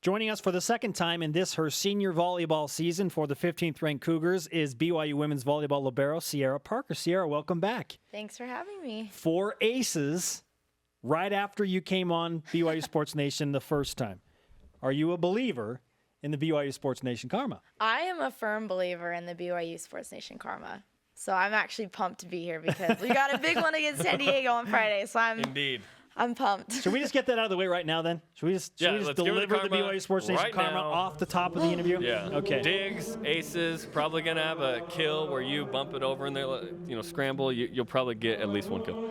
Joining us for the second time in this, her senior volleyball season for the 15th ranked Cougars, is BYU women's volleyball libero, Ciara Parker. Ciara, welcome back. Thanks for having me. 4 aces right after you came on BYU Sports Nation the first time. Are you a believer in the BYU Sports Nation karma? I am a firm believer in the BYU Sports Nation karma. So I'm actually pumped to be here because we got a big one against San Diego on Friday. So I'm pumped. Should we just get that out of the way right now then? Should we just deliver the BYU Sports Nation karma off the top of the interview? Yeah. Okay. Digs, aces, probably going to have a kill where you bump it over and they scramble. You'll probably get at least one kill.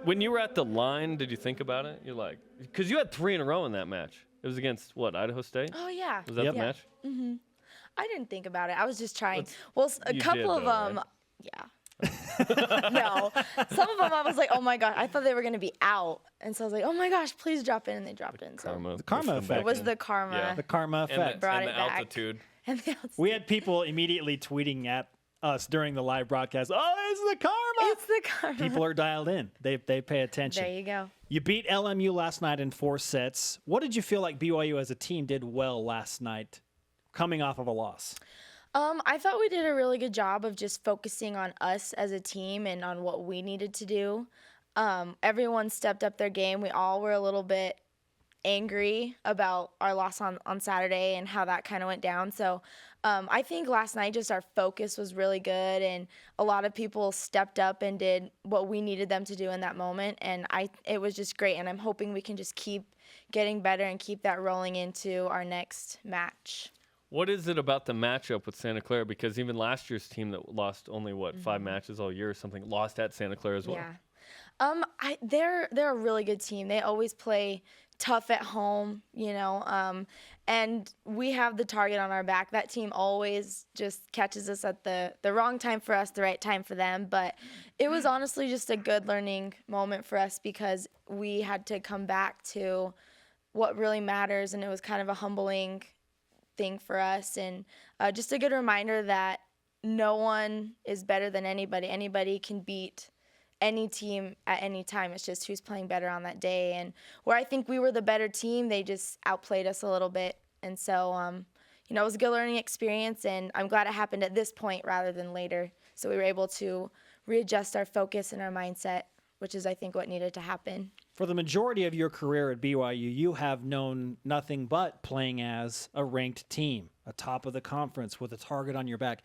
When you were at the line, did you think about it? You're like, because you had 3 in a row in that match. It was against, Idaho State? Oh, yeah. Was that the match? Mm-hmm. I didn't think about it. I was just trying. A You couple did, of though, them, right? yeah. No. Some of them I was like, oh, my God. I thought they were going to be out. And so I was like, oh, my gosh, please drop in. And they dropped in. So The karma effect. it was the karma. Yeah. The karma effect. Brought and it the back. altitude. And the outside. We had people immediately tweeting at us during the live broadcast, oh, it's the karma. It's the karma. People are dialed in. They pay attention. There you go. You beat LMU last night in 4 sets. What did you feel like BYU as a team did well last night coming off of a loss? I thought we did a really good job of just focusing on us as a team and on what we needed to do. Everyone stepped up their game. We all were a little bit angry about our loss on Saturday and how that kind of went down. So I think last night just our focus was really good, and a lot of people stepped up and did what we needed them to do in that moment, and it was just great, and I'm hoping we can just keep getting better and keep that rolling into our next match. What is it about the matchup with Santa Clara? Because even last year's team that lost only, 5 matches all year or something, lost at Santa Clara as well. Yeah. They're a really good team. They always play tough at home, and we have the target on our back. That team always just catches us at the wrong time for us, the right time for them. But it was honestly just a good learning moment for us because we had to come back to what really matters, and it was kind of a humbling thing for us, and just a good reminder that no one is better than anybody. Anybody can beat any team at any time. It's just who's playing better on that day. And where I think we were the better team, they just outplayed us a little bit. And so, it was a good learning experience, and I'm glad it happened at this point rather than later. So we were able to readjust our focus and our mindset, which is, I think, what needed to happen. For the majority of your career at BYU, you have known nothing but playing as a ranked team, a top of the conference with a target on your back.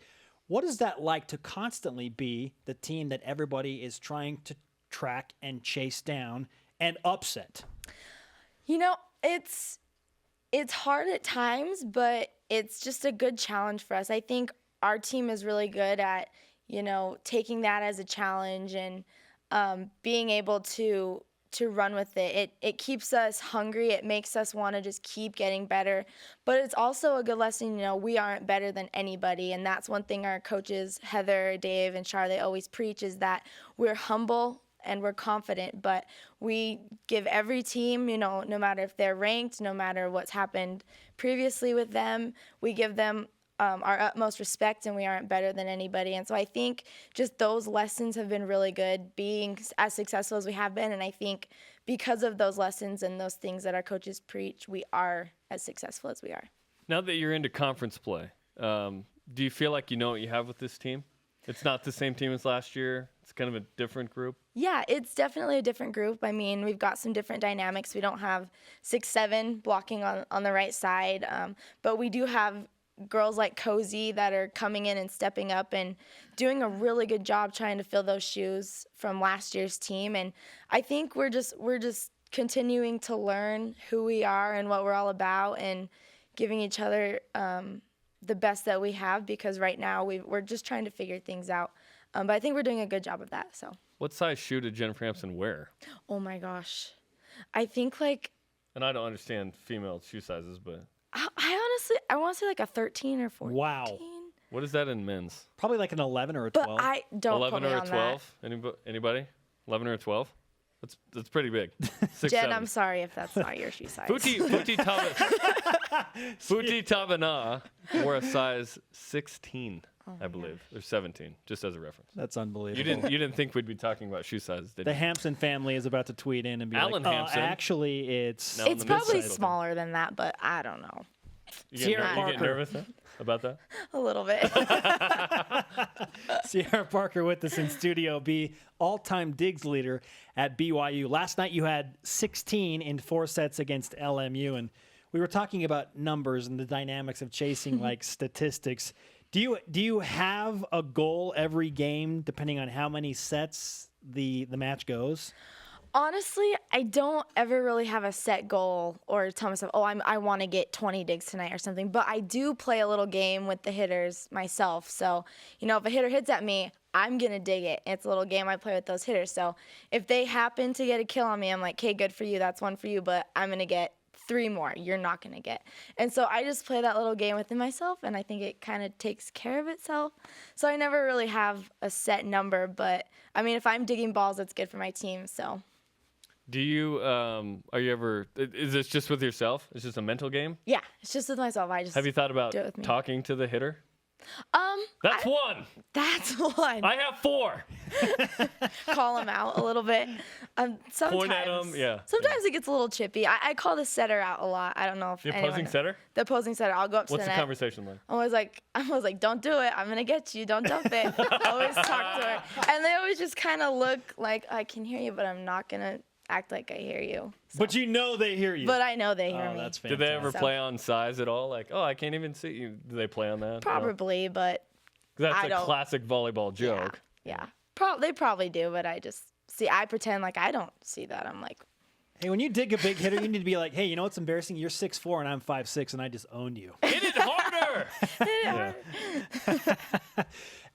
What is that like to constantly be the team that everybody is trying to track and chase down and upset? It's hard at times, but it's just a good challenge for us. I think our team is really good at, taking that as a challenge and being able to run with it. It keeps us hungry. It makes us want to just keep getting better. But it's also a good lesson, we aren't better than anybody. And that's one thing our coaches, Heather, Dave, and Char, they always preach is that we're humble and we're confident. But we give every team, no matter if they're ranked, no matter what's happened previously with them, we give them our utmost respect, and we aren't better than anybody. And so I think just those lessons have been really good, being as successful as we have been. And I think because of those lessons and those things that our coaches preach, we are as successful as we are. Now that you're into conference play, do you feel like you know what you have with this team? It's not the same team as last year. It's kind of a different group. Yeah, it's definitely a different group. I mean, we've got some different dynamics. We don't have 6'7" blocking on the right side, but we do have girls like Cozy that are coming in and stepping up and doing a really good job trying to fill those shoes from last year's team. And I think we're just continuing to learn who we are and what we're all about, and giving each other the best that we have, because right now we're just trying to figure things out. But I think we're doing a good job of that. So. What size shoe did Jennifer Hampson wear? Oh my gosh, I think And I don't understand female shoe sizes, but. I want to say like a 13 or 14. Wow. What is that in men's? Probably like an 11 or a 12. But I don't 11 put me or a on 12? Anybody? 11 or a 12? That's pretty big. 6'7". Jen, I'm sorry if that's not your shoe size. Futi Tabana wore a size 16. I believe. There's 17, just as a reference. That's unbelievable. You didn't think we'd be talking about shoe sizes, did The you? Hampson family is about to tweet in and be Alan like, Hampson. actually, it's... No, in It's the probably mid-size. smaller than that, but I don't know. You Ciara get Parker. nervous about that? A little bit. Ciara Parker with us in Studio B, all-time digs leader at BYU. Last night you had 16 in 4 sets against LMU, and we were talking about numbers and the dynamics of chasing like statistics. Do you have a goal every game depending on how many sets the match goes? Honestly, I don't ever really have a set goal or tell myself, oh, I want to get 20 digs tonight or something. But I do play a little game with the hitters myself. So, if a hitter hits at me, I'm going to dig it. It's a little game I play with those hitters. So if they happen to get a kill on me, I'm like, okay, good for you. That's one for you. But I'm going to get 3 more you're not going to get. And so I just play that little game within myself, and I think it kind of takes care of itself. So I never really have a set number. But, if I'm digging balls, that's good for my team. So. Do you, are you ever, is this just with yourself? Is this a mental game? Yeah, it's just with myself. I just Have you thought about do it with me. talking to the hitter? That's one. That's one. I have 4. Call him out a little bit. Sometimes. Point at him, yeah. Sometimes it gets a little chippy. I call the setter out a lot. I don't know if The anyone opposing knows. setter? The opposing setter. I'll go up What's to the the net. conversation like? I was like, don't do it. I'm gonna get you. Don't dump it. Always talk to her, and they always just kind of look like I can hear you, but I'm not gonna act like I hear you. So. But you know they hear you. But I know they hear Oh, me. that's Did fantastic. they ever So- play on size at all? Like, oh, I can't even see you. Do they play on that? No? Probably, but 'Cause that's I a don't- classic volleyball joke. yeah. They probably do, but I just see. I pretend like I don't see that. I'm like, Hey, when you dig a big hitter, you need to be like, hey, you know what's embarrassing? You're 6'4" and I'm 5'6", and I just owned you. Hit it harder! Yeah.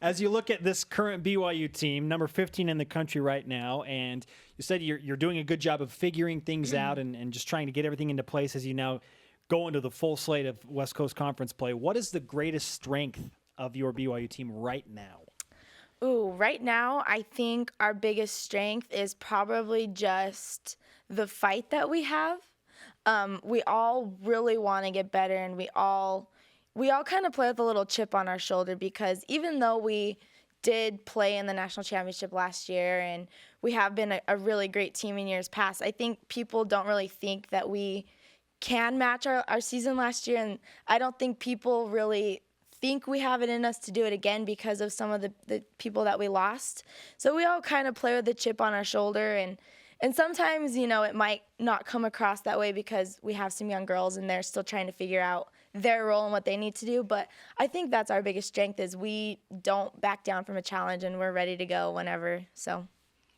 As you look at this current BYU team, number 15 in the country right now, and you said you're doing a good job of figuring things out and just trying to get everything into place as you now go into the full slate of West Coast Conference play. What is the greatest strength of your BYU team right now? ooh, right now I think our biggest strength is probably just the fight that we have. We all really want to get better, and we all kind of play with a little chip on our shoulder, because even though we did play in the national championship last year and we have been a really great team in years past, I think people don't really think that we can match our season last year, and I don't think people really think we have it in us to do it again because of some of the people that we lost. So we all kind of play with the chip on our shoulder, and sometimes, it might not come across that way because we have some young girls and they're still trying to figure out their role and what they need to do. But I think that's our biggest strength, is we don't back down from a challenge, and we're ready to go whenever. So.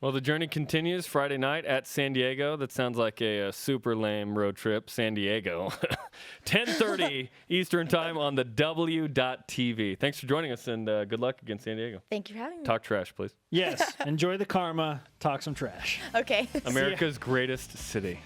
Well, the journey continues Friday night at San Diego. That sounds like a super lame road trip. San Diego. 10:30 Eastern time on the BYU.TV. Thanks for joining us, and good luck against San Diego. Thank you for having me. Talk trash, please. Yes, enjoy the karma, talk some trash. Okay. America's greatest city.